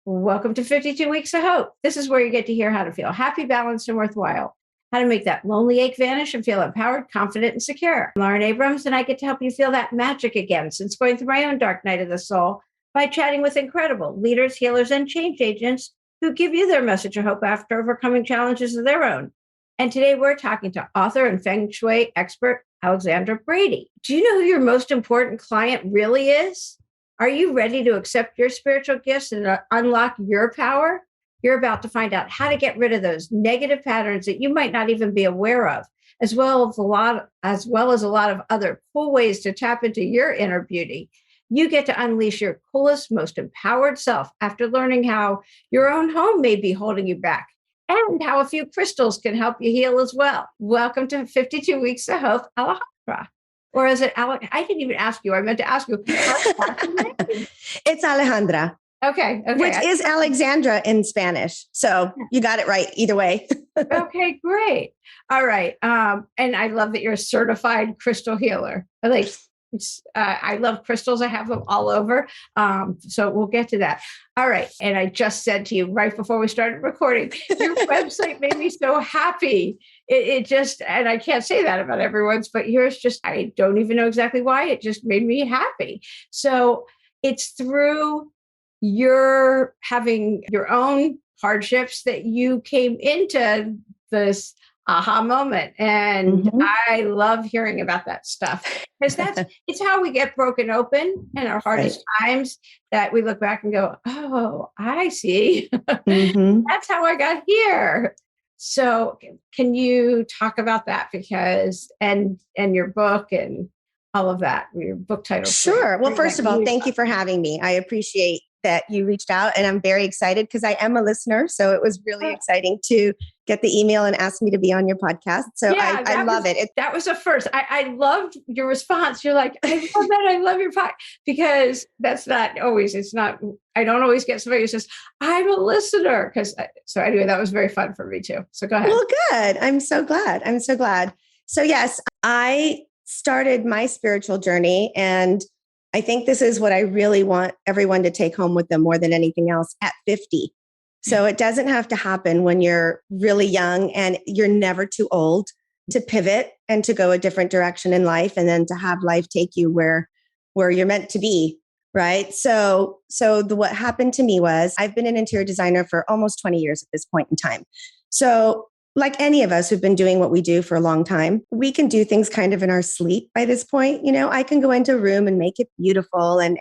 Welcome to 52 Weeks of Hope. This is where you get to hear how to feel happy, balanced, and worthwhile, how to make that lonely ache vanish and feel empowered, confident, and secure. I'm Lauren Abrams, and I get to help you feel that magic again since going through my own dark night of the soul by chatting with incredible leaders, healers, and change agents who give you their message of hope after overcoming challenges of their own. And today we're talking to author and Feng Shui expert, Alejandra Brady. Do you know who your most important client really is? Are you ready to accept your spiritual gifts and unlock your power? You're about to find out how to get rid of those negative patterns that you might not even be aware of, as well as a lot of other cool ways to tap into your inner beauty. You get to unleash your coolest, most empowered self after learning how your own home may be holding you back and how a few crystals can help you heal as well. Welcome to 52 Weeks of Hope, Alejandra. Or is it Alec? I didn't even ask you. I meant to ask you. It's Alejandra. Okay. Which is Alexandra in Spanish. So you got it right either way. Okay, great. All right. And I love that you're a certified crystal healer. I love crystals. I have them all over. So we'll get to that. All right. And I just said to you right before we started recording, your website made me so happy. It just, and I can't say that about everyone's, but yours just, I don't even know exactly why. It just made me happy. So it's through your having your own hardships that you came into this aha moment. And I love hearing about that stuff because it's how we get broken open in our hardest times that we look back and go, oh, I see. That's how I got here. So can you talk about that because, and your book and all of that, your book title? Sure. Well, first of all, thank you for having me. I appreciate that you reached out and I'm very excited because I am a listener. So it was really exciting to get the email and ask me to be on your podcast. So yeah, I love it. That was a first. I loved your response. You're like, I love that. I love your podcast because that's not always, I don't always get somebody who says, I'm a listener. So anyway, that was very fun for me too. So go ahead. Well, good. I'm so glad. So yes, I started my spiritual journey and I think this is what I really want everyone to take home with them more than anything else at 50. So it doesn't have to happen when you're really young and you're never too old to pivot and to go a different direction in life and then to have life take you where you're meant to be, right? So what happened to me was I've been an interior designer for almost 20 years at this point in time. So like any of us who've been doing what we do for a long time, we can do things kind of in our sleep by this point. You know, I can go into a room and make it beautiful and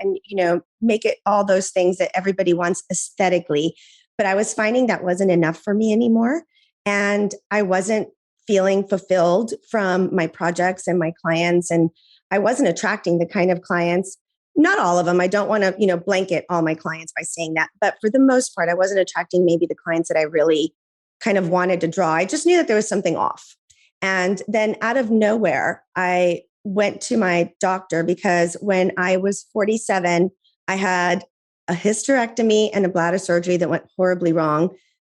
make it all those things that everybody wants aesthetically. But I was finding that wasn't enough for me anymore. And I wasn't feeling fulfilled from my projects and my clients. And I wasn't attracting the kind of clients, not all of them. I don't want to, blanket all my clients by saying that. But for the most part, I wasn't attracting maybe the clients that I really kind of wanted to draw. I just knew that there was something off. And then out of nowhere, I went to my doctor because when I was 47, I had a hysterectomy and a bladder surgery that went horribly wrong.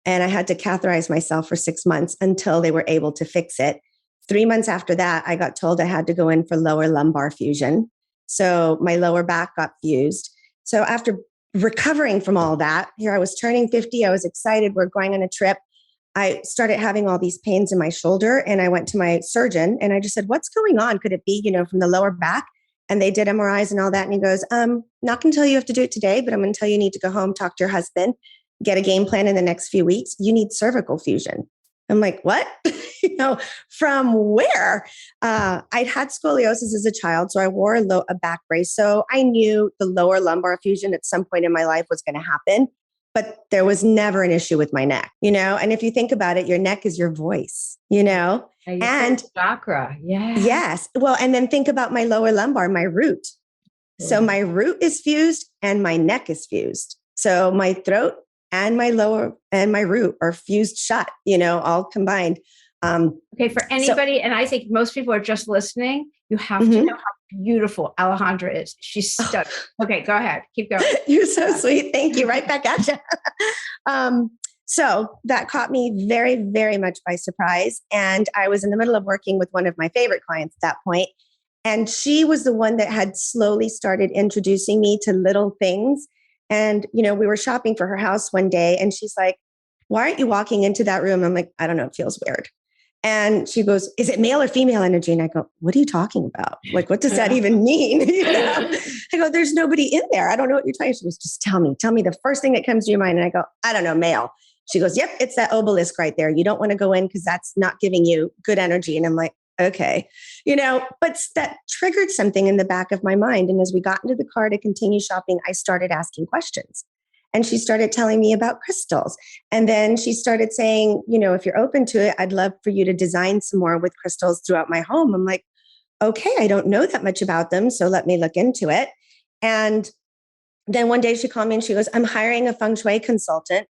And I had to catheterize myself for 6 months until they were able to fix it. 3 months after that, I got told I had to go in for lower lumbar fusion. So my lower back got fused. So after recovering from all that, here I was turning 50. I was excited. We're going on a trip. I started having all these pains in my shoulder and I went to my surgeon and I just said, what's going on? Could it be, from the lower back? And they did MRIs and all that. And he goes, not going to tell you have to do it today, but I'm going to tell you need to go home, talk to your husband, get a game plan in the next few weeks. You need cervical fusion. I'm like, what? From where? I'd had scoliosis as a child, so I wore a back brace. So I knew the lower lumbar fusion at some point in my life was going to happen. But there was never an issue with my neck, and if you think about it, your neck is your voice, and chakra. Yeah. Yes. Well, and then think about my lower lumbar, my root. So my root is fused and my neck is fused. So my throat and my lower and my root are fused shut, all combined. Okay. For anybody, and I think most people are just listening, you have to know how beautiful Alejandra is. She's stunning. Okay, go ahead. Keep going. You're so sweet. Thank you. Right back at you. So that caught me very, very much by surprise. And I was in the middle of working with one of my favorite clients at that point. And she was the one that had slowly started introducing me to little things And, we were shopping for her house one day and she's like, why aren't you walking into that room? I'm like, I don't know. It feels weird. And she goes, is it male or female energy? And I go, what are you talking about? Like, what does that even mean? I go, there's nobody in there. I don't know what you're talking. She goes, just tell me the first thing that comes to your mind. And I go, I don't know, male. She goes, yep, it's that obelisk right there. You don't want to go in because that's not giving you good energy. And I'm like, okay, but that triggered something in the back of my mind. And as we got into the car to continue shopping, I started asking questions. And she started telling me about crystals. And then she started saying, if you're open to it, I'd love for you to design some more with crystals throughout my home. I'm like, okay, I don't know that much about them. So let me look into it. And then one day she called me and she goes, I'm hiring a Feng Shui consultant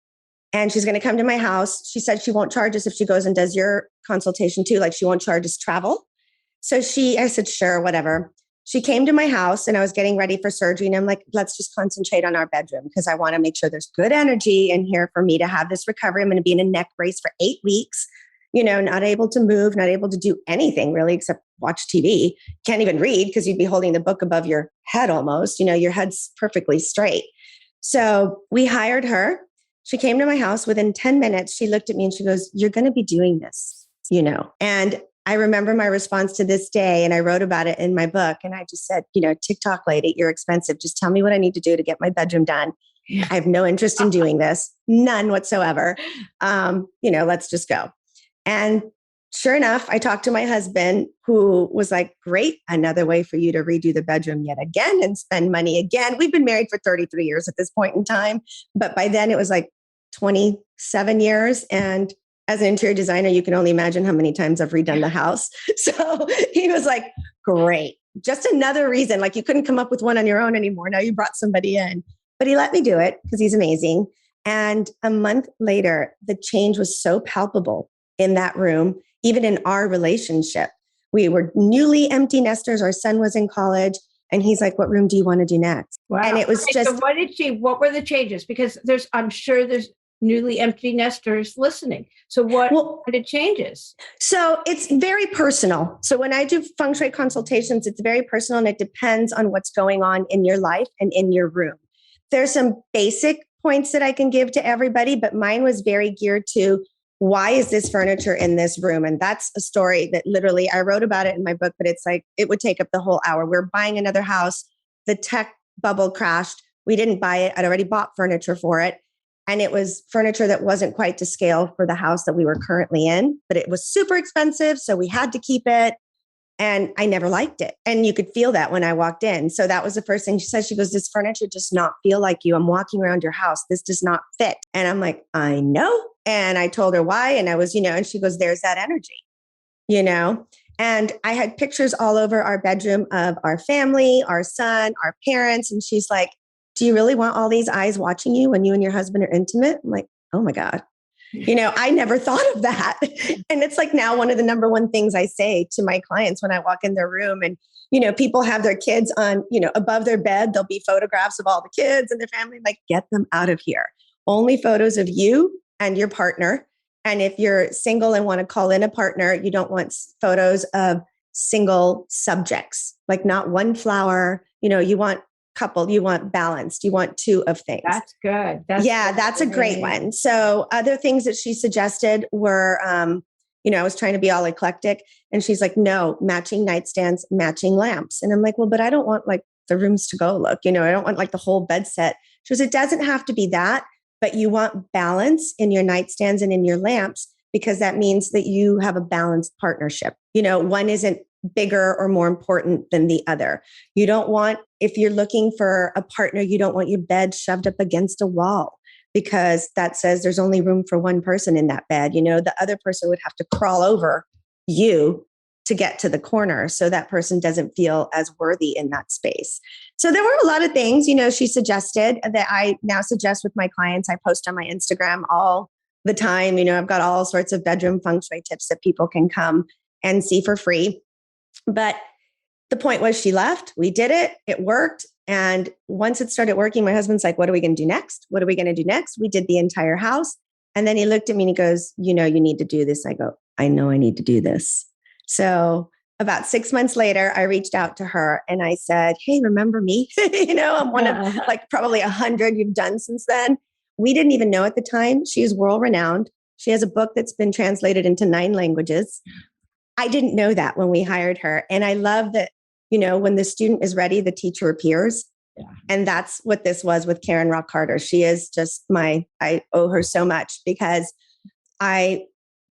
and she's going to come to my house. She said she won't charge us if she goes and does your consultation too. Like she won't charge us travel. So I said, sure, whatever. She came to my house and I was getting ready for surgery. And I'm like, let's just concentrate on our bedroom because I want to make sure there's good energy in here for me to have this recovery. I'm going to be in a neck brace for 8 weeks, not able to move, not able to do anything really except watch TV. Can't even read because you'd be holding the book above your head almost. Your head's perfectly straight. So we hired her. She came to my house. Within 10 minutes, she looked at me and she goes, you're going to be doing this, And I remember my response to this day, and I wrote about it in my book. And I just said, TikTok lady, you're expensive. Just tell me what I need to do to get my bedroom done. Yeah. I have no interest in doing this, none whatsoever. Let's just go. And sure enough, I talked to my husband who was like, great, another way for you to redo the bedroom yet again and spend money again. We've been married for 33 years at this point in time. But by then it was like 27 years. And as an interior designer, you can only imagine how many times I've redone the house. So he was like, great. Just another reason, like you couldn't come up with one on your own anymore. Now you brought somebody in, but he let me do it because he's amazing. And a month later, the change was so palpable in that room, even in our relationship. We were newly empty nesters. Our son was in college and he's like, what room do you want to do next? Wow. And it was just, so what were the changes? Because I'm sure there's newly empty nesters listening. So what are the changes? So it's very personal. So when I do Feng Shui consultations, it's very personal and it depends on what's going on in your life and in your room. There's some basic points that I can give to everybody, but mine was very geared to why is this furniture in this room? And that's a story that literally I wrote about it in my book, but it's like, it would take up the whole hour. We're buying another house. The tech bubble crashed. We didn't buy it. I'd already bought furniture for it. And it was furniture that wasn't quite to scale for the house that we were currently in, but it was super expensive. So we had to keep it. And I never liked it. And you could feel that when I walked in. So that was the first thing she said. She goes, this furniture does not feel like you. I'm walking around your house. This does not fit. And I'm like, I know. And I told her why. And I was, and she goes, there's that energy, And I had pictures all over our bedroom of our family, our son, our parents. And she's like, do you really want all these eyes watching you when you and your husband are intimate? I'm like, oh my God. I never thought of that. And it's like now one of the number one things I say to my clients when I walk in their room and, people have their kids on, above their bed, there'll be photographs of all the kids and their family, like get them out of here. Only photos of you and your partner. And if you're single and want to call in a partner, you don't want photos of single subjects, like not one flower, you want couple, you want balanced, you want two of things. That's good. That's a great one. So other things that she suggested were, I was trying to be all eclectic and she's like, no, matching nightstands, matching lamps. And I'm like, well, but I don't want like the rooms to go look, I don't want like the whole bed set. She goes, it doesn't have to be that, but you want balance in your nightstands and in your lamps because that means that you have a balanced partnership. One isn't bigger or more important than the other. You don't want, if you're looking for a partner, you don't want your bed shoved up against a wall because that says there's only room for one person in that bed. The other person would have to crawl over you to get to the corner. So that person doesn't feel as worthy in that space. So there were a lot of things, she suggested that I now suggest with my clients. I post on my Instagram all the time. I've got all sorts of bedroom feng shui tips that people can come and see for free. But the point was she left, we did it, it worked. And once it started working, my husband's like, what are we going to do next? What are we going to do next? We did the entire house. And then he looked at me and he goes, you need to do this. I go, I know I need to do this. So about 6 months later, I reached out to her and I said, hey, remember me? I'm one of like probably 100 you've done since then. We didn't even know at the time. She is world renowned. She has a book that's been translated into 9 languages. I didn't know that when we hired her. And I love that, when the student is ready, the teacher appears. Yeah. And that's what this was with Karen Rock Carter. She is just I owe her so much because I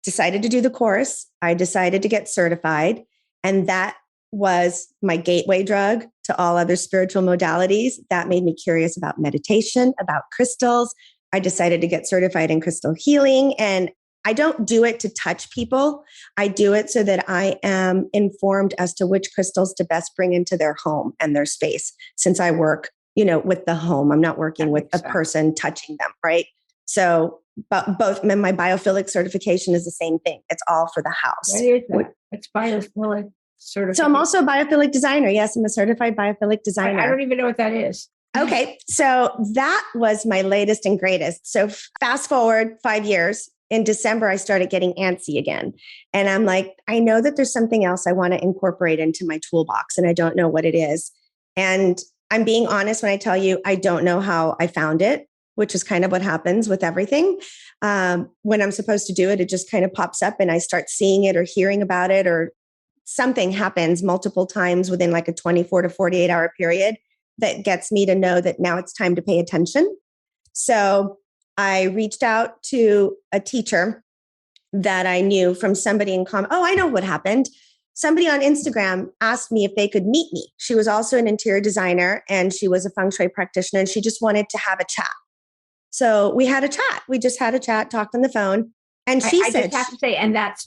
decided to do the course. I decided to get certified. And that was my gateway drug to all other spiritual modalities. That made me curious about meditation, about crystals. I decided to get certified in crystal healing. And I don't do it to touch people. I do it so that I am informed as to which crystals to best bring into their home and their space. Since I work, with the home, I'm not working with a person touching them, right? So, but both my biophilic certification is the same thing. It's all for the house. What is that? It's biophilic certification. So I'm also a biophilic designer. Yes, I'm a certified biophilic designer. I don't even know what that is. Okay. So that was my latest and greatest. So fast forward 5 years. In December, I started getting antsy again. And I'm like, I know that there's something else I want to incorporate into my toolbox, and I don't know what it is. And I'm being honest when I tell you, I don't know how I found it, which is kind of what happens with everything. When I'm supposed to do it, it just kind of pops up and I start seeing it or hearing about it, or something happens multiple times within like a 24 to 48 hour period that gets me to know that now it's time to pay attention. So I reached out to a teacher that I knew from somebody in common. Oh, I know what happened. Somebody on Instagram asked me if they could meet me. She was also an interior designer and she was a Feng Shui practitioner, and she just wanted to have a chat. So we had a chat. We just had a chat, talked on the phone. And she said, I just have to say, and that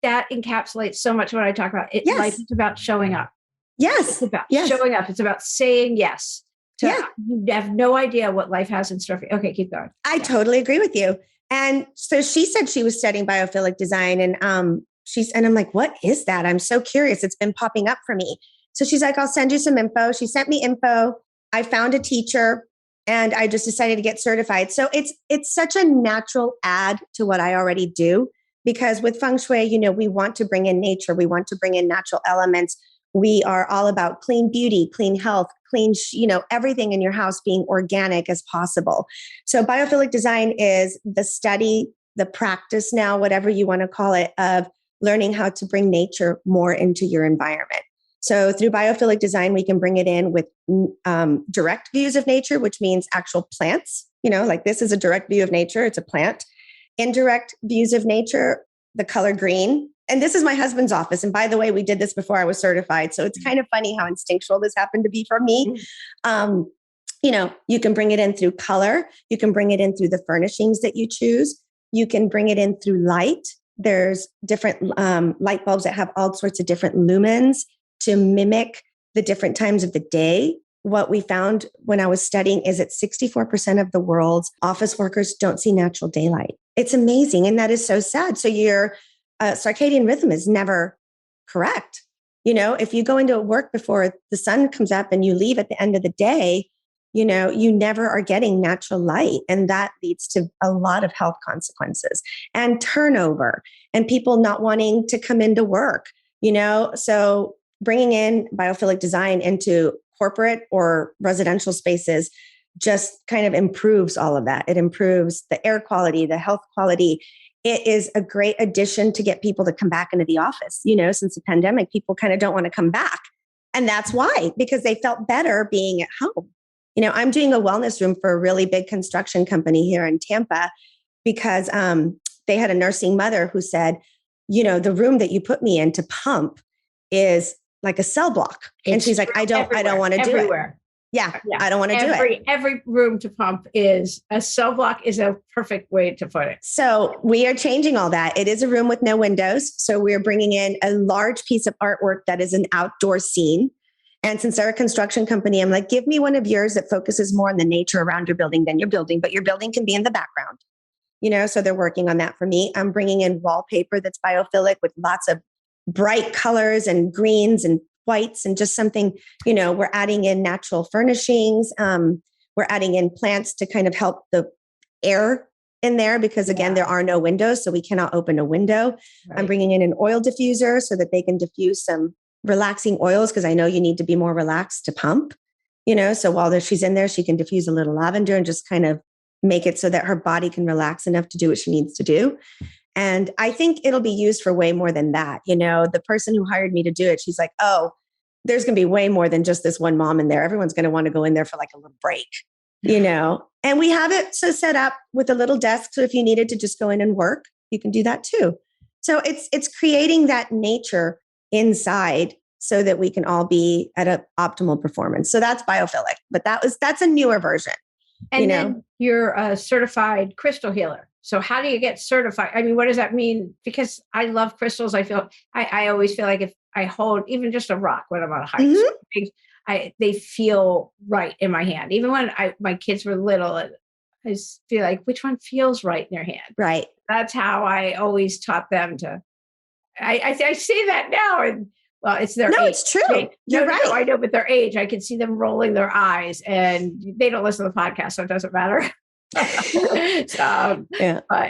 encapsulates so much what I talk about. Yes. Life is about showing up. Yes. It's about showing up. It's about saying yes. You have no idea what life has in store for you. Okay, keep going. I totally agree with you. And so she said she was studying biophilic design, and and I'm like, what is that? I'm so curious. It's been popping up for me. So she's like, I'll send you some info. She sent me info. I found a teacher and I just decided to get certified. So it's such a natural add to what I already do, because with Feng Shui, we want to bring in nature. We want to bring in natural elements. We are all about clean beauty, clean health, clean, everything in your house being organic as possible. So biophilic design is the study, the practice now, whatever you want to call it, of learning how to bring nature more into your environment. So through biophilic design, we can bring it in with direct views of nature, which means actual plants, like this is a direct view of nature. It's a plant. Indirect views of nature, the color green. And this is my husband's office. And by the way, we did this before I was certified. So it's kind of funny how instinctual this happened to be for me. You can bring it in through color. You can bring it in through the furnishings that you choose. You can bring it in through light. There's different light bulbs that have all sorts of different lumens to mimic the different times of the day. What we found when I was studying is that 64% of the world's office workers don't see natural daylight. It's amazing. And that is so sad. So your circadian rhythm is never correct. If you go into work before the sun comes up and you leave at the end of the day, you never are getting natural light. And that leads to a lot of health consequences and turnover and people not wanting to come into work, So bringing in biophilic design into corporate or residential spaces just kind of improves all of that. It improves the air quality, the health quality. It is a great addition to get people to come back into the office. Since the pandemic, people kind of don't want to come back. And that's why, because they felt better being at home. I'm doing a wellness room for a really big construction company here in Tampa because they had a nursing mother who said, the room that you put me in to pump is like a cell block. And she's like, I don't want to do it. Yeah, I don't want to do it. Every room to pump is a cell block is a perfect way to put it. So we are changing all that. It is a room with no windows. So we're bringing in a large piece of artwork that is an outdoor scene. And since they're a construction company, I'm like, give me one of yours that focuses more on the nature around your building than your building, but your building can be in the background. So they're working on that for me. I'm bringing in wallpaper that's biophilic with lots of bright colors and greens and whites and just something, we're adding in natural furnishings. We're adding in plants to kind of help the air in there because again, there are no windows. So we cannot open a window. Right. I'm bringing in an oil diffuser so that they can diffuse some relaxing oils because I know you need to be more relaxed to pump, so while she's in there, she can diffuse a little lavender and just kind of make it so that her body can relax enough to do what she needs to do. And I think it'll be used for way more than that. The person who hired me to do it, she's like, oh, there's going to be way more than just this one mom in there. Everyone's going to want to go in there for like a little break, and we have it so set up with a little desk. So if you needed to just go in and work, you can do that too. So it's creating that nature inside so that we can all be at an optimal performance. So that's biophilic, but that's a newer version. And then you're a certified crystal healer. So how do you get certified? I mean, what does that mean? Because I love crystals. I always feel like if I hold even just a rock when I'm on a hike, they feel right in my hand. Even when my kids were little, I just feel like which one feels right in their hand. Right. That's how I always taught them to. I say that now, and well, it's their age. No, it's true. You're right. No, I know, but their age, I can see them rolling their eyes, and they don't listen to the podcast, so it doesn't matter.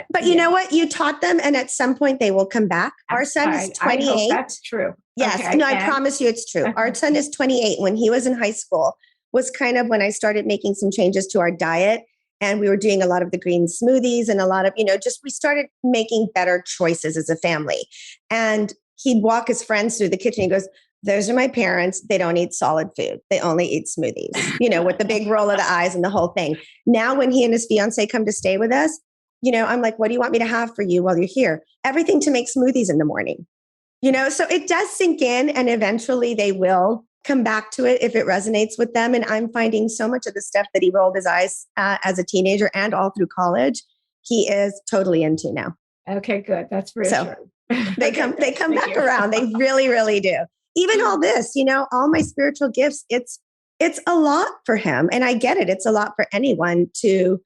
But you know what? You taught them, and at some point they will come back. Our son is 28. I hope that's true. Yes. Okay, no, I promise you it's true. Our son is 28. When he was in high school was kind of when I started making some changes to our diet. And we were doing a lot of the green smoothies and a lot of, we started making better choices as a family. And he'd walk his friends through the kitchen. He goes, those are my parents. They don't eat solid food. They only eat smoothies, with the big roll of the eyes and the whole thing. Now, when he and his fiance come to stay with us, I'm like, what do you want me to have for you while you're here? Everything to make smoothies in the morning, so it does sink in and eventually they will come back to it if it resonates with them. And I'm finding so much of the stuff that he rolled his eyes as a teenager and all through college, he is totally into now. Okay, good. That's reassuring. So they come back around. They really, really do. Even all this, all my spiritual gifts, it's a lot for him. And I get it. It's a lot for anyone to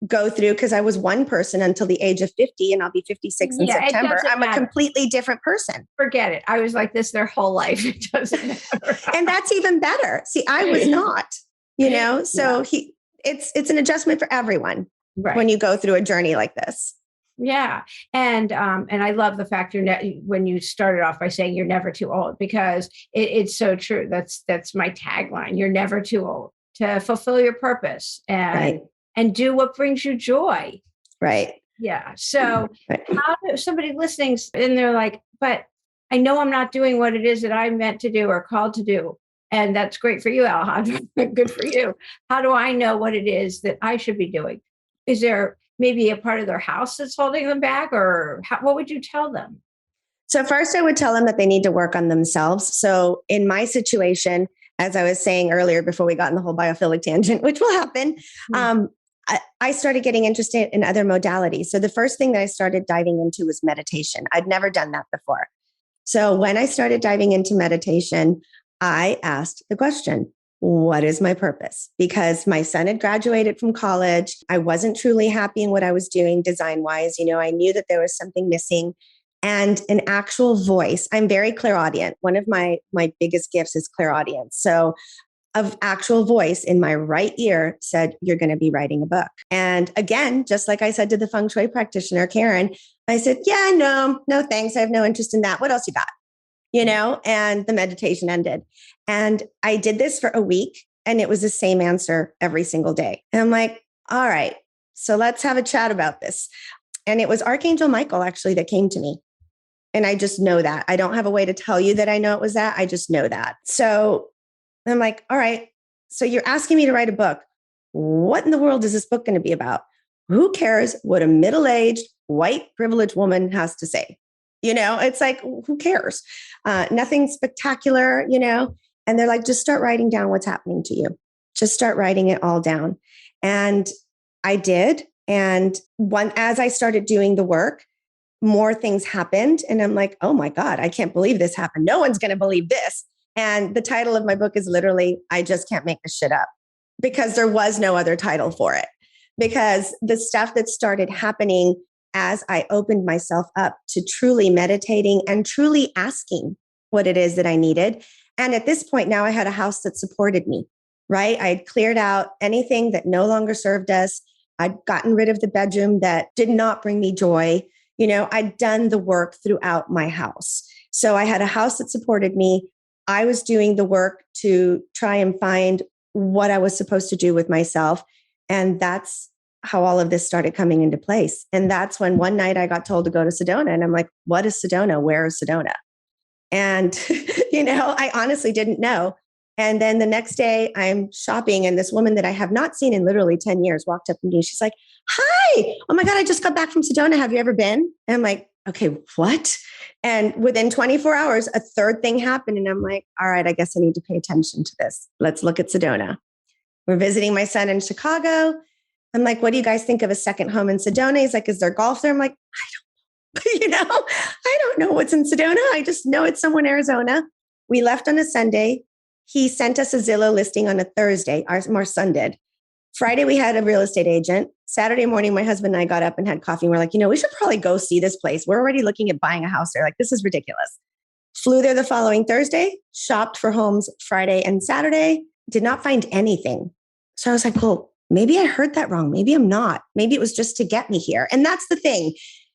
go through because I was one person until the age of 50 and I'll be 56 in September. I'm a completely different person. Forget it. I was like this their whole life. It doesn't matter. And that's even better. See, I was not, so it's an adjustment for everyone when you go through a journey like this. Yeah. And I love the fact when you started off by saying you're never too old, because it's so true. That's my tagline. You're never too old to fulfill your purpose and do what brings you joy. Right. Yeah. So how do somebody listening and they're like, but I know I'm not doing what it is that I'm meant to do or called to do. And that's great for you, Alejandra. Good for you. How do I know what it is that I should be doing? Is there maybe a part of their house that's holding them back, or what would you tell them? So first I would tell them that they need to work on themselves. So in my situation, as I was saying earlier, before we got in the whole biophilic tangent, which will happen, I started getting interested in other modalities. So the first thing that I started diving into was meditation. I'd never done that before. So when I started diving into meditation, I asked the question, what is my purpose? Because my son had graduated from college. I wasn't truly happy in what I was doing design-wise. I knew that there was something missing. And an actual voice. I'm very clairaudient. One of my biggest gifts is clairaudience. So of actual voice in my right ear said, you're going to be writing a book. And again, just like I said to the Feng Shui practitioner, Karen, I said, yeah, no thanks. I have no interest in that. What else you got? And the meditation ended. And I did this for a week and it was the same answer every single day. And I'm like, all right, so let's have a chat about this. And it was Archangel Michael actually that came to me. And I just know that. I don't have a way to tell you that I know it was that. I just know that. So I'm like, all right, so you're asking me to write a book. What in the world is this book going to be about? Who cares what a middle-aged, white, privileged woman has to say? It's like, who cares? Nothing spectacular, And they're like, just start writing down what's happening to you. Just start writing it all down. And I did. And as I started doing the work, more things happened. And I'm like, oh my God, I can't believe this happened. No one's going to believe this. And the title of my book is literally, I just can't make this shit up, because there was no other title for it. Because the stuff that started happening as I opened myself up to truly meditating and truly asking what it is that I needed. And at this point now I had a house that supported me, right? I had cleared out anything that no longer served us. I'd gotten rid of the bedroom that did not bring me joy. I'd done the work throughout my house. So I had a house that supported me. I was doing the work to try and find what I was supposed to do with myself. And that's how all of this started coming into place. And that's when one night I got told to go to Sedona. And I'm like, what is Sedona? Where is Sedona? And, I honestly didn't know. And then the next day I'm shopping and this woman that I have not seen in literally 10 years walked up to me. She's like, hi, oh my God, I just got back from Sedona. Have you ever been? And I'm like, okay, what? And within 24 hours, a third thing happened. And I'm like, all right, I guess I need to pay attention to this. Let's look at Sedona. We're visiting my son in Chicago. I'm like, what do you guys think of a second home in Sedona? He's like, is there golf there? I'm like, I don't know what's in Sedona. I just know it's somewhere in Arizona. We left on a Sunday. He sent us a Zillow listing on a Thursday. Our son did. Friday, we had a real estate agent. Saturday morning, my husband and I got up and had coffee. And we're like, we should probably go see this place. We're already looking at buying a house there. Like, this is ridiculous. Flew there the following Thursday, shopped for homes Friday and Saturday, did not find anything. So I was like, well, maybe I heard that wrong. Maybe I'm not. Maybe it was just to get me here. And that's the thing.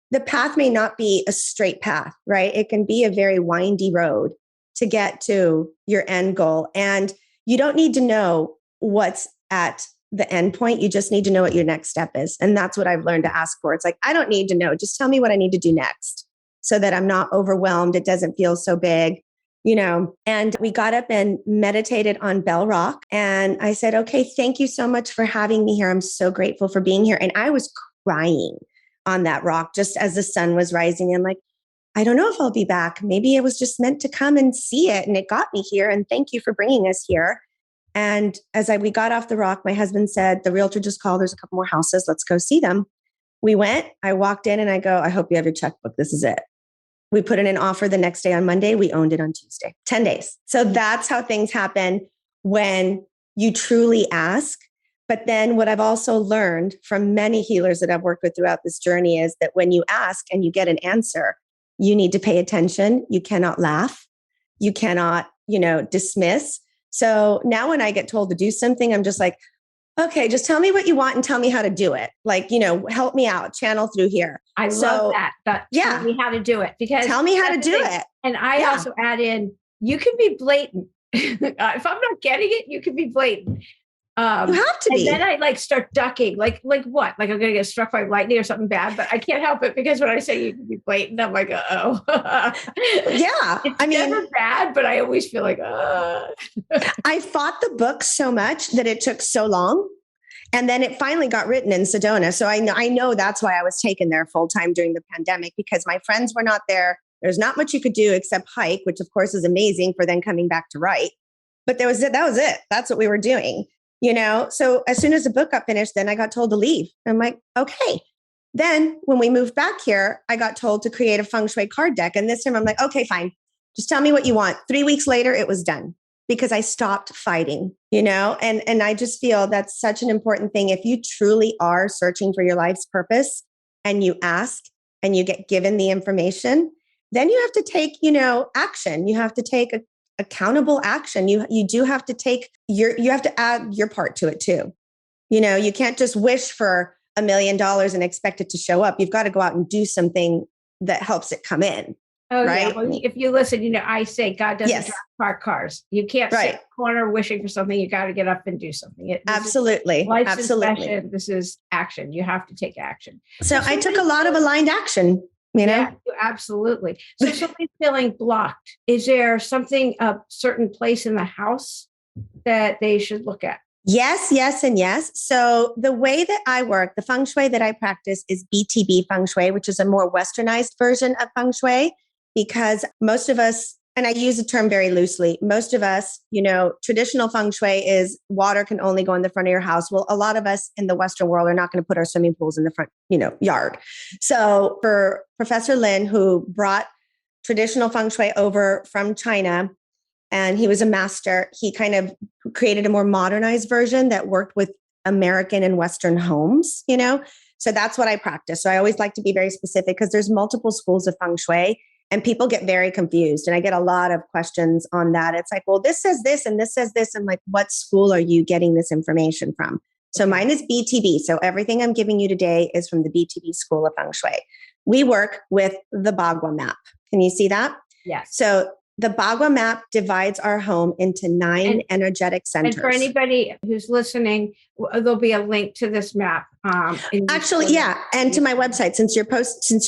The path may not be a straight path, right? It can be a very windy road to get to your end goal. And you don't need to know what's at the end point. You just need to know what your next step is. And that's what I've learned to ask for. It's like, I don't need to know. Just tell me what I need to do next so that I'm not overwhelmed. It doesn't feel so big, And we got up and meditated on Bell Rock. And I said, okay, thank you so much for having me here. I'm so grateful for being here. And I was crying on that rock just as the sun was rising. And like, I don't know if I'll be back. Maybe it was just meant to come and see it. And it got me here. And thank you for bringing us here. And as we got off the rock, my husband said, the realtor just called. There's a couple more houses. Let's go see them. We went. I walked in and I go, I hope you have your checkbook. This is it. We put in an offer the next day on Monday. We owned it on Tuesday, 10 days. So that's how things happen when you truly ask. But then what I've also learned from many healers that I've worked with throughout this journey is that when you ask and you get an answer, you need to pay attention. You cannot laugh. You cannot, dismiss. So now when I get told to do something, I'm just like, okay, just tell me what you want and tell me how to do it. Like, help me out, channel through here. I love that. But tell me how to do it, because tell me how to do it. And I also add in, you can be blatant. If I'm not getting it, you can be blatant. You have to be. And then I start ducking, like what? Like I'm going to get struck by lightning or something bad, but I can't help it because when I say you can be blatant, I'm like, oh, yeah. It's never bad, but I always feel like, I fought the book so much that it took so long. And then it finally got written in Sedona. So I know that's why I was taken there full time during the pandemic, because my friends were not there. There's not much you could do except hike, which of course is amazing for then coming back to write. But that was it. That's what we were doing. So as soon as the book got finished, then I got told to leave. I'm like, okay. Then when we moved back here, I got told to create a Feng Shui card deck. And this time I'm like, okay, fine. Just tell me what you want. 3 weeks later, it was done because I stopped fighting, and I just feel that's such an important thing. If you truly are searching for your life's purpose and you ask and you get given the information, then you have to take, action. You have to take accountable action. You do have to you have to add your part to it too. You can't just wish for $1 million and expect it to show up. You've got to go out and do something that helps it come in. Oh, right? Yeah. Well, if you listen, I say God doesn't drive parked cars. You can't sit in the corner wishing for something. You got to get up and do something. Absolutely. Life's Absolutely. This is action. You have to take action. So I took a lot of aligned action. Yeah, absolutely. So if somebody's feeling blocked, is there something, a certain place in the house that they should look at? Yes, and yes. So the way that I work, the Feng Shui that I practice is BTB Feng Shui, which is a more westernized version of Feng Shui, because most of us, and I use the term very loosely, most of us, traditional Feng Shui is water can only go in the front of your house. Well, a lot of us in the Western world are not going to put our swimming pools in the front, yard. So for Professor Lin, who brought traditional Feng Shui over from China, and he was a master, he kind of created a more modernized version that worked with American and Western homes, So that's what I practice. So I always like to be very specific because there's multiple schools of Feng Shui. And people get very confused. And I get a lot of questions on that. It's like, well, this says this and this says this. I'm like, what school are you getting this information from? So mine is BTB. So everything I'm giving you today is from the BTB School of Feng Shui. We work with the Bagua map. Can you see that? Yes. So the Bagua map divides our home into 9 energetic centers. And for anybody who's listening, there'll be a link to this map. Actually, yeah. And to my website, since you're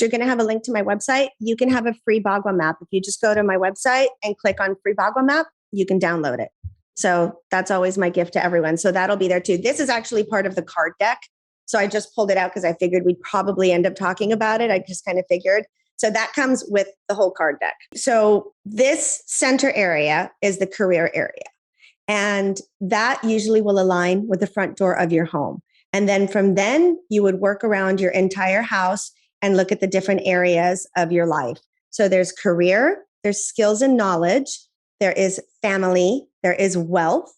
going to have a link to my website, you can have a free Bagua map. If you just go to my website and click on free Bagua map, you can download it. So that's always my gift to everyone. So that'll be there too. This is actually part of the card deck. So I just pulled it out because I figured we'd probably end up talking about it. I just kind of figured. So that comes with the whole card deck. So this center area is the career area. And that usually will align with the front door of your home. And then from then you would work around your entire house and look at the different areas of your life. So there's career, there's skills and knowledge, there is family, there is wealth,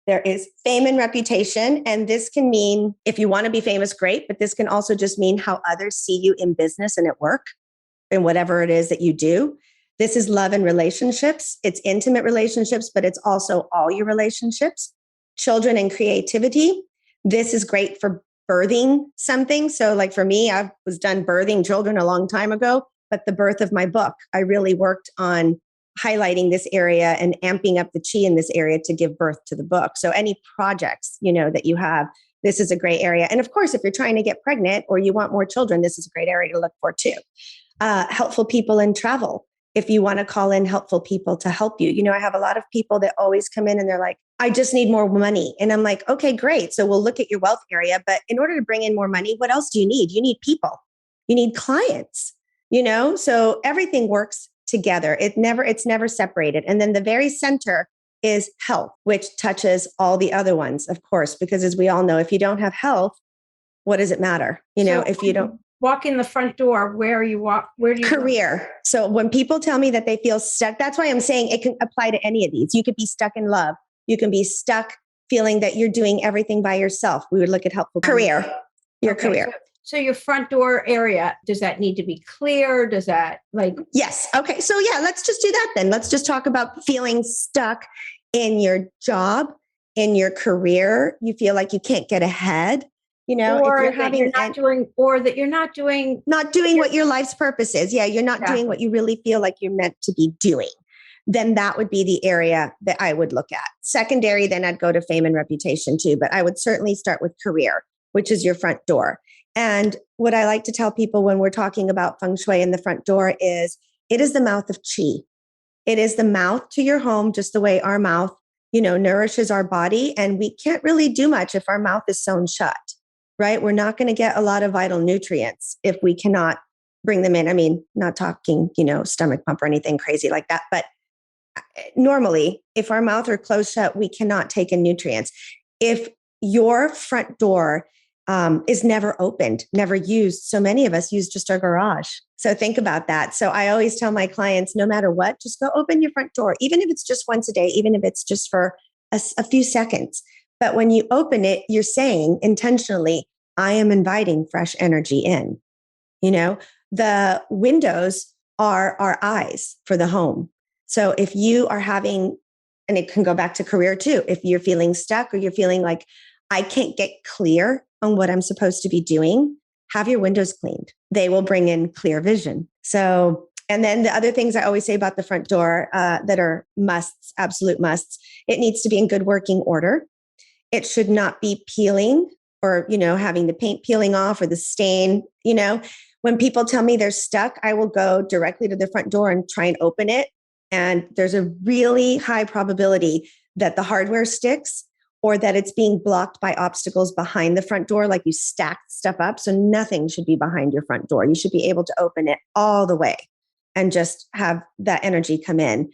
there is fame and reputation. And this can mean, if you want to be famous, great, but this can also just mean how others see you in business and at work and whatever it is that you do. This is love and relationships. It's intimate relationships, but it's also all your relationships, children and creativity. This is great for birthing something. So like for me, I was done birthing children a long time ago, but the birth of my book, I really worked on highlighting this area and amping up the chi in this area to give birth to the book. So any projects, that you have, this is a great area. And of course, if you're trying to get pregnant or you want more children, this is a great area to look for too. Helpful people in travel. If you want to call in helpful people to help you, I have a lot of people that always come in and they're like, I just need more money. And I'm like, okay, great. So we'll look at your wealth area. But in order to bring in more money, what else do you need? You need people. You need clients, so everything works together. It's never separated. And then the very center is health, which touches all the other ones, of course, because as we all know, if you don't have health, what does it matter? If you don't walk in the front door, where do you career. So when people tell me that they feel stuck, that's why I'm saying it can apply to any of these. You could be stuck in love. You can be stuck feeling that you're doing everything by yourself. We would look at helpful career, your career. So your front door area, does that need to be clear? Does that Yes. Okay. So yeah, let's just do that then. Let's just talk about feeling stuck in your job, in your career. You feel like you can't get ahead, or if you're not doing what your life's purpose is. Yeah. You're not doing what you really feel like you're meant to be doing. Then that would be the area that I would look at. Secondary, then I'd go to fame and reputation too. But I would certainly start with career, which is your front door. And what I like to tell people when we're talking about feng shui in the front door is it is the mouth of qi. It is the mouth to your home, just the way our mouth, nourishes our body. And we can't really do much if our mouth is sewn shut, right? We're not going to get a lot of vital nutrients if we cannot bring them in. I mean, not talking, stomach pump or anything crazy like that. But normally, if our mouth are closed shut, we cannot take in nutrients. If your front door is never opened, never used. So many of us use just our garage. So think about that. So I always tell my clients, no matter what, just go open your front door, even if it's just once a day, even if it's just for a few seconds. But when you open it, you're saying intentionally, I am inviting fresh energy in. The windows are our eyes for the home. So if you are having, and it can go back to career too, if you're feeling stuck or you're feeling like I can't get clear on what I'm supposed to be doing, have your windows cleaned. They will bring in clear vision. So, and then the other things I always say about the front door that are musts, absolute musts, it needs to be in good working order. It should not be peeling or, having the paint peeling off or the stain. When people tell me they're stuck, I will go directly to the front door and try and open it. And there's a really high probability that the hardware sticks or that it's being blocked by obstacles behind the front door, like you stacked stuff up. So nothing should be behind your front door. You should be able to open it all the way and just have that energy come in.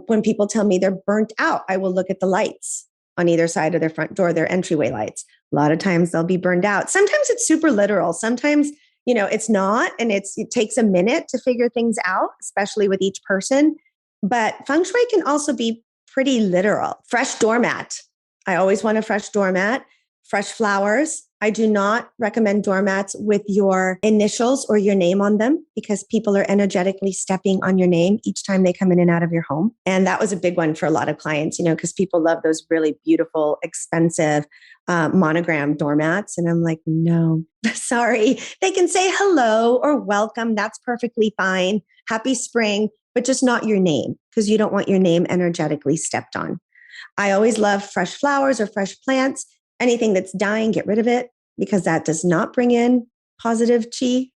When people tell me they're burnt out, I will look at the lights on either side of their front door, their entryway lights. A lot of times they'll be burned out. Sometimes it's super literal. Sometimes, it's not. And it takes a minute to figure things out, especially with each person. But feng shui can also be pretty literal. Fresh doormat. I always want a fresh doormat, fresh flowers. I do not recommend doormats with your initials or your name on them because people are energetically stepping on your name each time they come in and out of your home. And that was a big one for a lot of clients, because people love those really beautiful, expensive monogram doormats. And I'm like, no, sorry. They can say hello or welcome. That's perfectly fine. Happy spring, but just not your name because you don't want your name energetically stepped on. I always love fresh flowers or fresh plants. Anything that's dying, get rid of it because that does not bring in positive chi,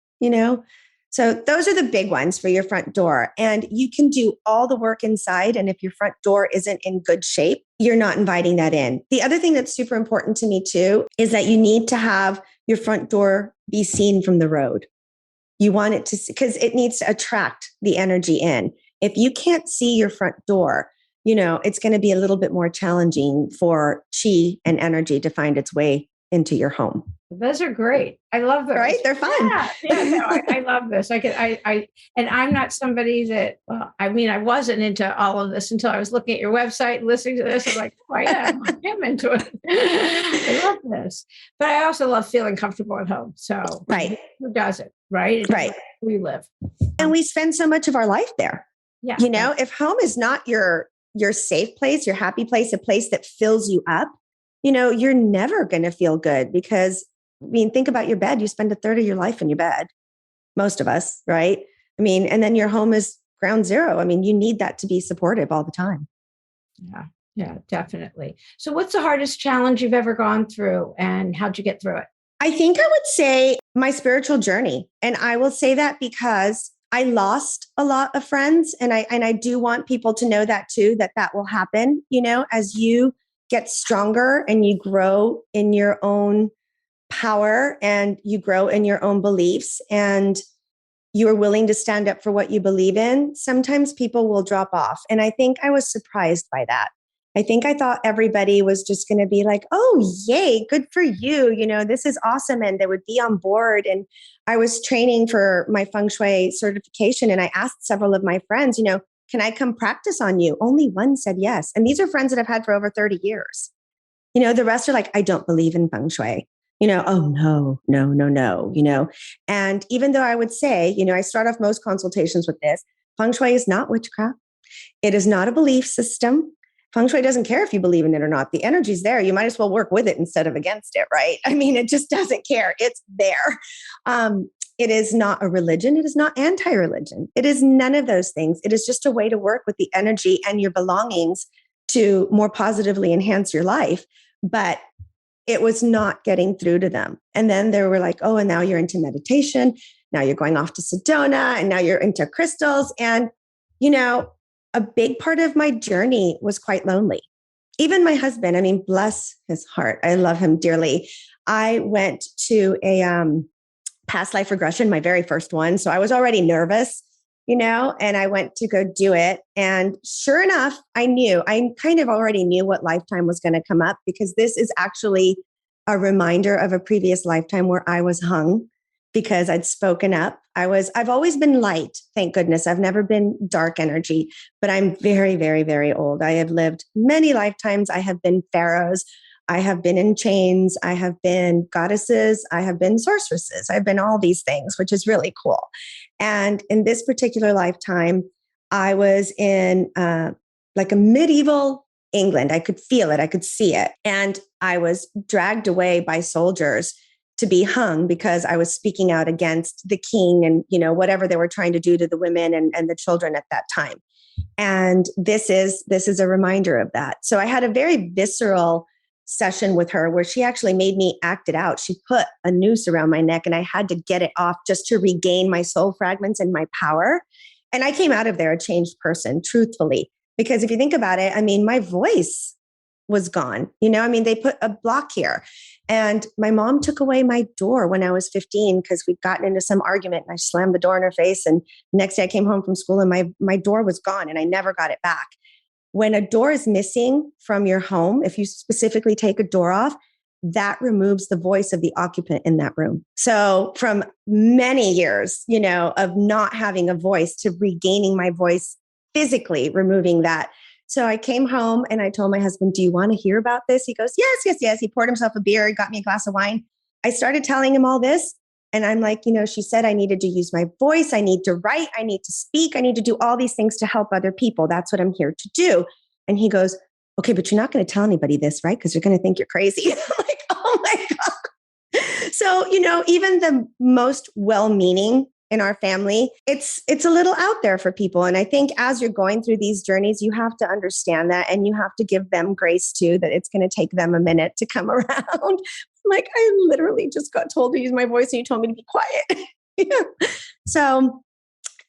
So those are the big ones for your front door. And you can do all the work inside. And if your front door isn't in good shape, you're not inviting that in. The other thing that's super important to me too is that you need to have your front door be seen from the road. You want it to, because it needs to attract the energy in. If you can't see your front door, it's going to be a little bit more challenging for chi and energy to find its way into your home. Those are great. I love those. Right? They're fun. I love this. And I'm not somebody that, I wasn't into all of this until I was looking at your website and listening to this. I'm like, oh yeah, I'm into it. I love this. But I also love feeling comfortable at home. So right. Who doesn't, right? Right. We live. And we spend so much of our life there. Yeah. If home is not your safe place, your happy place, a place that fills you up, you're never going to feel good because, think about your bed. You spend a third of your life in your bed, most of us, right? And then your home is ground zero. You need that to be supportive all the time. Yeah, definitely. So what's the hardest challenge you've ever gone through and how'd you get through it? I think I would say my spiritual journey. And I will say that because I lost a lot of friends. And I do want people to know that too, that will happen, as you get stronger and you grow in your own power and you grow in your own beliefs and you are willing to stand up for what you believe in. Sometimes people will drop off. And I think I was surprised by that. I think I thought everybody was just going to be like, oh, yay, good for you. This is awesome. And they would be on board. And I was training for my Feng Shui certification. And I asked several of my friends, can I come practice on you? Only one said yes. And these are friends that I've had for over 30 years. The rest are like, I don't believe in Feng Shui. Oh, no. And even though I would say, I start off most consultations with this, Feng Shui is not witchcraft. It is not a belief system. Feng Shui doesn't care if you believe in it or not. The energy's there. You might as well work with it instead of against it, right? It just doesn't care. It's there. It is not a religion. It is not anti-religion. It is none of those things. It is just a way to work with the energy and your belongings to more positively enhance your life. But it was not getting through to them. And then they were like, oh, and now you're into meditation. Now you're going off to Sedona and now you're into crystals. And, a big part of my journey was quite lonely. Even my husband, bless his heart. I love him dearly. I went to a past life regression, my very first one. So I was already nervous, and I went to go do it. And sure enough, I kind of already knew what lifetime was going to come up because this is actually a reminder of a previous lifetime where I was hung because I'd spoken up. I've always been light. Thank goodness. I've never been dark energy, but I'm very, very, very old. I have lived many lifetimes. I have been pharaohs. I have been in chains. I have been goddesses. I have been sorceresses. I've been all these things, which is really cool. And in this particular lifetime, I was in like a medieval England. I could feel it. I could see it. And I was dragged away by soldiers to be hung because I was speaking out against the king and, whatever they were trying to do to the women and the children at that time. And this is a reminder of that. So I had a very visceral session with her where she actually made me act it out. She put a noose around my neck and I had to get it off just to regain my soul fragments and my power. And I came out of there a changed person, truthfully, because if you think about it, my voice was gone. They put a block here. And my mom took away my door when I was 15 because we'd gotten into some argument and I slammed the door in her face. And next day I came home from school and my door was gone and I never got it back. When a door is missing from your home, if you specifically take a door off, that removes the voice of the occupant in that room. So from many years, of not having a voice to regaining my voice physically, removing that. So I came home and I told my husband, do you want to hear about this? He goes, yes. He poured himself a beer, got me a glass of wine. I started telling him all this. And I'm like, she said I needed to use my voice. I need to write. I need to speak. I need to do all these things to help other people. That's what I'm here to do. And he goes, okay, but you're not going to tell anybody this, right? Because you're going to think you're crazy. I'm like, oh my God. So, even the most well-meaning in our family, it's a little out there for people. And I think as you're going through these journeys, you have to understand that, and you have to give them grace too, that it's going to take them a minute to come around. I'm like, I literally just got told to use my voice and you told me to be quiet. Yeah. So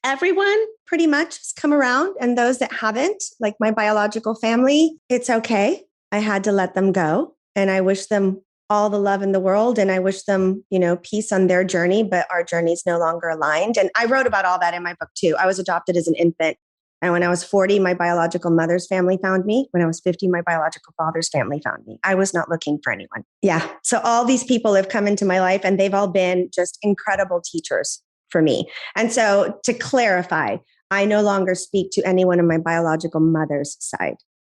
everyone pretty much has come around, and those that haven't, like my biological family, it's okay. I had to let them go, and I wish them all the love in the world. And I wish them, peace on their journey, but our journey's no longer aligned. And I wrote about all that in my book too. I was adopted as an infant. And when I was 40, my biological mother's family found me. When I was 50, my biological father's family found me. I was not looking for anyone. Yeah. So all these people have come into my life, and they've all been just incredible teachers for me. And so to clarify, I no longer speak to anyone on my biological mother's side.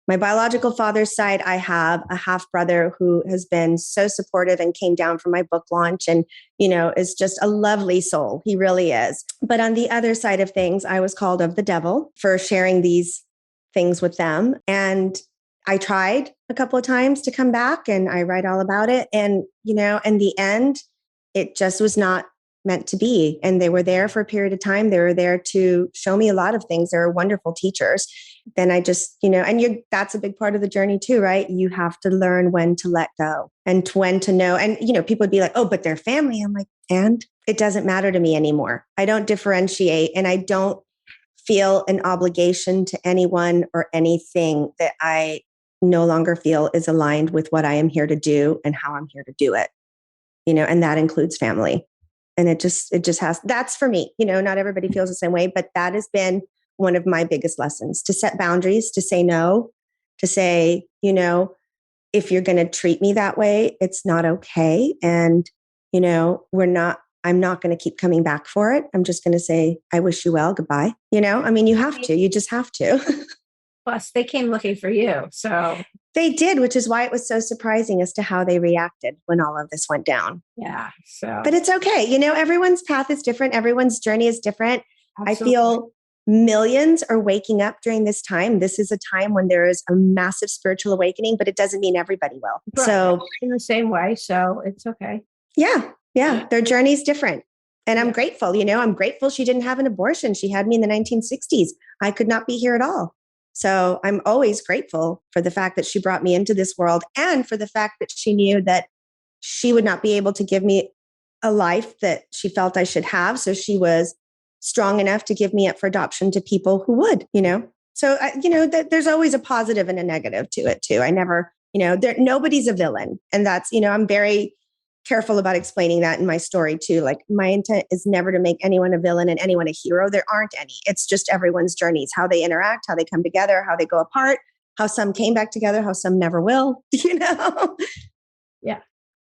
My biological father's side, I have a half brother who has been so supportive and came down for my book launch and, is just a lovely soul. He really is. But on the other side of things, I was called of the devil for sharing these things with them. And I tried a couple of times to come back, and I write all about it. And, in the end, it just was not meant to be. And they were there for a period of time. They were there to show me a lot of things. They were wonderful teachers. Then I just, and that's a big part of the journey too, right? You have to learn when to let go and when to know. And, people would be like, oh, but they're family. I'm like, and it doesn't matter to me anymore. I don't differentiate, and I don't feel an obligation to anyone or anything that I no longer feel is aligned with what I am here to do and how I'm here to do it, and that includes family. And it just has, that's for me, not everybody feels the same way, but that has been one of my biggest lessons, to set boundaries, to say no, to say, if you're going to treat me that way, it's not okay. And, I'm not going to keep coming back for it. I'm just going to say, I wish you well, goodbye. You just have to. Plus they came looking for you. So they did, which is why it was so surprising as to how they reacted when all of this went down. Yeah. So, but it's okay. Everyone's path is different. Everyone's journey is different. Absolutely. I feel millions are waking up during this time. This is a time when there is a massive spiritual awakening, but it doesn't mean everybody will. Right. So in the same way. So it's okay. Yeah. Yeah. Their journey is different. And I'm grateful, I'm grateful she didn't have an abortion. She had me in the 1960s. I could not be here at all. So I'm always grateful for the fact that she brought me into this world, and for the fact that she knew that she would not be able to give me a life that she felt I should have. So she was strong enough to give me up for adoption to people who would, So, there's always a positive and a negative to it too. I never, nobody's a villain. And that's, I'm very careful about explaining that in my story too. Like, my intent is never to make anyone a villain and anyone a hero. There aren't any. It's just everyone's journeys, how they interact, how they come together, how they go apart, how some came back together, how some never will,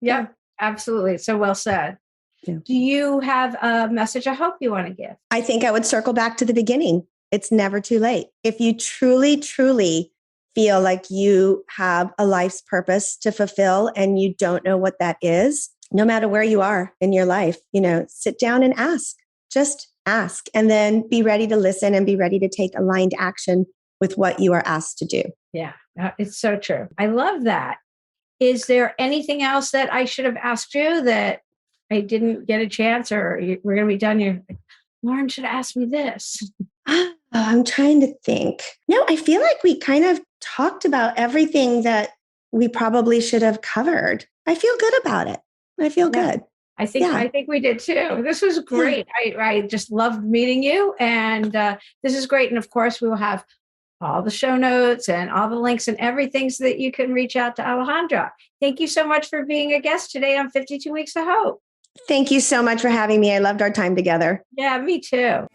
Yeah, absolutely. So well said. Yeah. Do you have a message of hope you want to give? I think I would circle back to the beginning. It's never too late. If you truly, truly feel like you have a life's purpose to fulfill and you don't know what that is, no matter where you are in your life, sit down and ask. Just ask, and then be ready to listen and be ready to take aligned action with what you are asked to do. Yeah, it's so true. I love that. Is there anything else that I should have asked you that I didn't get a chance, or we're going to be done here? Lauren should ask me this. I'm trying to think. No, I feel like we kind of talked about everything that we probably should have covered. I feel good about it. I feel good. I think we did too. This was great. Yeah. I just loved meeting you, and this is great. And of course, we will have all the show notes and all the links and everything so that you can reach out to Alejandra. Thank you so much for being a guest today on 52 Weeks of Hope. Thank you so much for having me. I loved our time together. Yeah, me too.